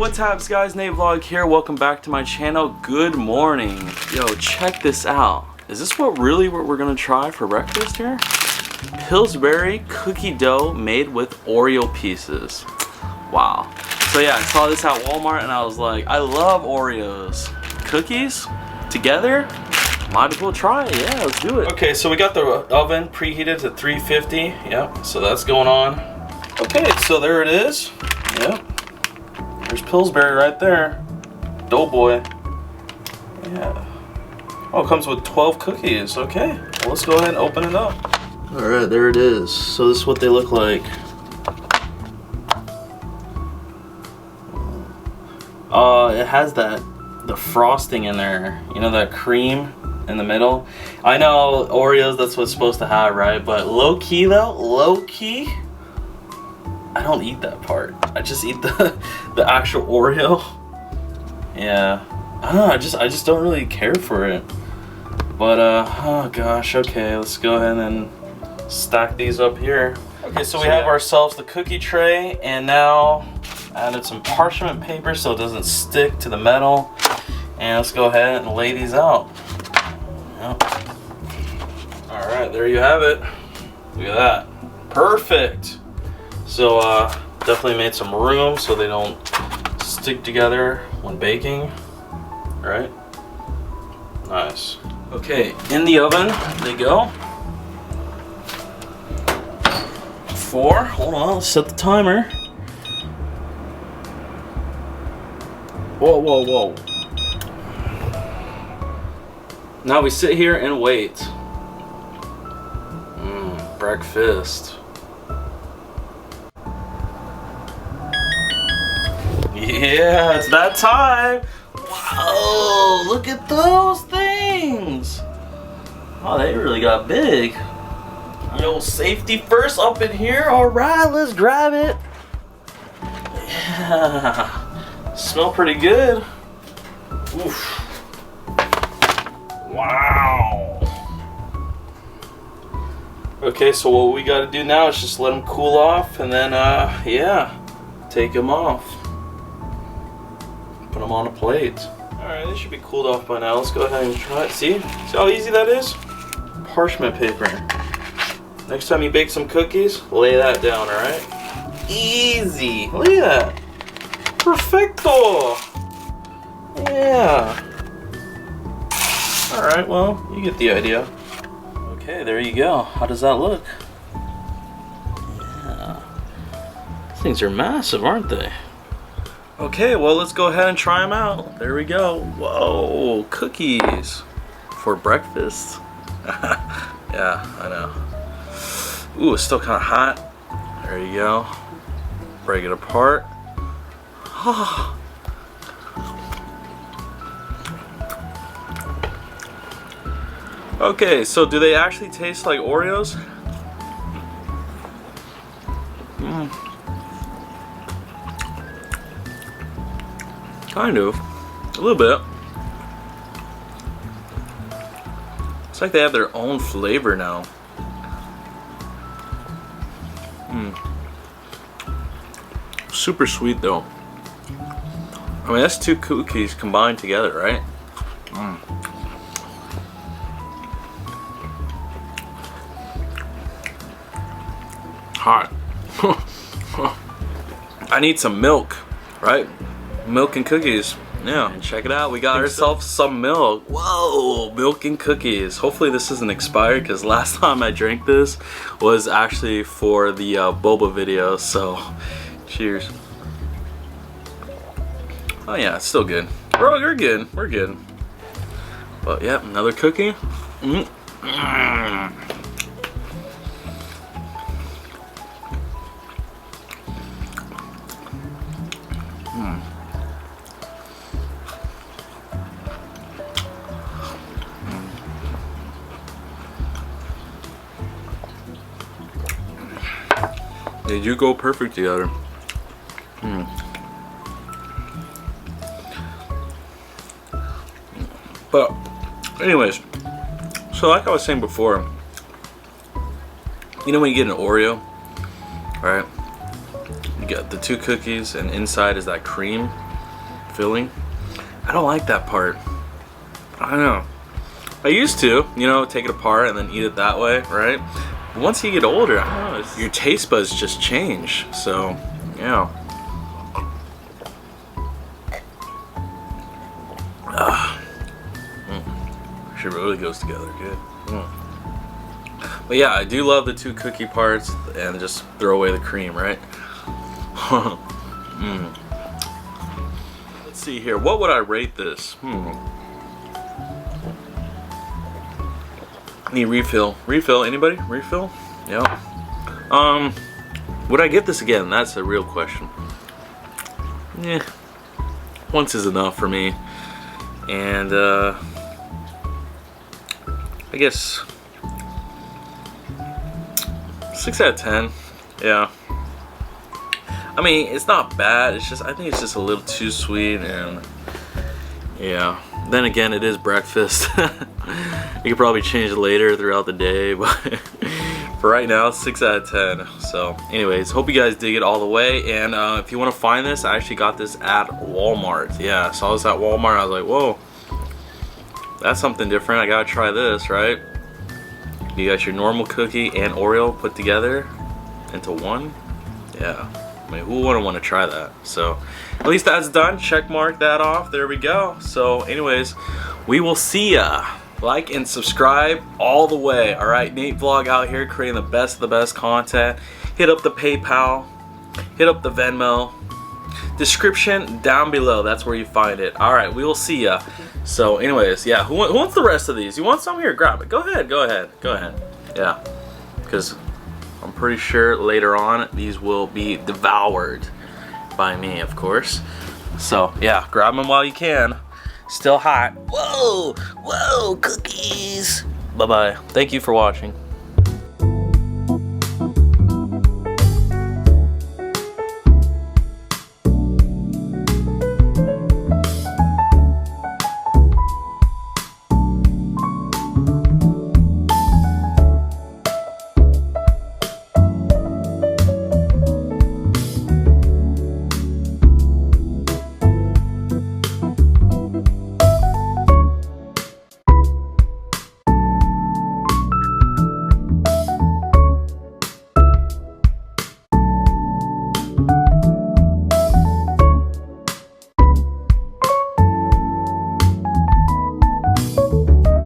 what's up guys, NateVlog here. Welcome back to my channel. Good morning. Yo, check this out. Is this what we're gonna try for breakfast here? Pillsbury cookie dough made with Oreo pieces. Wow. So yeah, I saw this at Walmart and I was like, I love Oreos. Cookies together? Might as well try it. Yeah, let's do it. Okay, so we got the oven preheated to 350. Yep, so that's going on. Okay, so there it is. Yep. There's Pillsbury right there. Doughboy. Yeah. Oh, it comes with 12 cookies. Okay. Well, let's go ahead and open it up. Alright, there it is. So this is what they look like. It has the frosting in there. You know, that cream in the middle. I know Oreos, that's what's supposed to have, right? But low key though, low key, I don't eat that part. I just eat the actual Oreo. Yeah, I don't know. I just don't really care for it. But oh gosh. Okay, let's go ahead and stack these up here. Okay, so we have ourselves the cookie tray, and now added some parchment paper so it doesn't stick to the metal. And let's go ahead and lay these out. Yep. All right, there you have it. Look at that. Perfect. So definitely made some room so they don't stick together when baking. Right? Nice. Okay, in the oven they go. Hold on, let's set the timer. Whoa, whoa, whoa. Now we sit here and wait. Breakfast. Yeah, it's that time. Wow, look at those things. Oh, they really got big. Yo, safety first up in here. All right, let's grab it. Yeah, smell pretty good. Oof. Wow. Okay, so what we got to do now is just let them cool off, and then yeah, take them off. Put them on a plate. All right, they should be cooled off by now. Let's go ahead and try it. See how easy that is? Parchment paper. Next time you bake some cookies, lay that down, alright? Easy! Look at that! Perfecto! Yeah! Alright, well, you get the idea. Okay, there you go. How does that look? Yeah. These things are massive, aren't they? Okay, well, let's go ahead and try them out. There we go. Whoa, cookies for breakfast. Yeah, I know. Ooh, it's still kind of hot. There you go. Break it apart. Okay, so do they actually taste like Oreos? Kind of. A little bit. It's like they have their own flavor now. Super sweet though. I mean, that's two cookies combined together, right? Hot. I need some milk, right? Milk and cookies. Yeah, and check it out. We got ourselves some milk. Whoa, milk and cookies. Hopefully this isn't expired, because last time I drank this was actually for the boba video. So, cheers. Oh yeah, it's still good. We're good. We're good. But yeah, another cookie. They do go perfect together. But anyways, so like I was saying before, you know when you get an Oreo, right? You got the two cookies and inside is that cream. filling. I don't like that part. I don't know. I used to, you know, take it apart and then eat it that way, right? But once you get older, I don't know, your taste buds just change. So, yeah. Shit really goes together good. But yeah, I do love the 2 cookie parts and just throw away the cream, right? Let's see here. What would I rate this? Need refill. Refill, anybody? Refill? Yeah. Would I get this again? That's a real question. Yeah. Once is enough for me. And I guess 6 out of 10. Yeah. I mean, it's not bad. It's just, I think it's just a little too sweet, and yeah. Then again, it is breakfast. You could probably change it later throughout the day, but for right now, 6 out of 10. So anyways, hope you guys dig it all the way. And if you want to find this, I actually got this at Walmart. Yeah, saw this at Walmart. I was like, whoa, that's something different. I gotta try this, right? You got your normal cookie and Oreo put together into one. Yeah, I mean, who wouldn't want to try that? So at least that's done. Check mark that off. There we go. So anyways, we will see ya. Like and subscribe all the way. All right, NateVlog out here creating the best of the best content. Hit up the PayPal, hit up the Venmo. Description down below. That's where you find it. All right, we will see ya. So anyways, yeah, who wants the rest of these? You want some? Here, grab it. Go ahead, go ahead, go ahead. Yeah, because I'm pretty sure later on these will be devoured by me, of course. So yeah, grab them while you can. Still hot. Whoa, whoa, cookies. Bye-bye. Thank you for watching.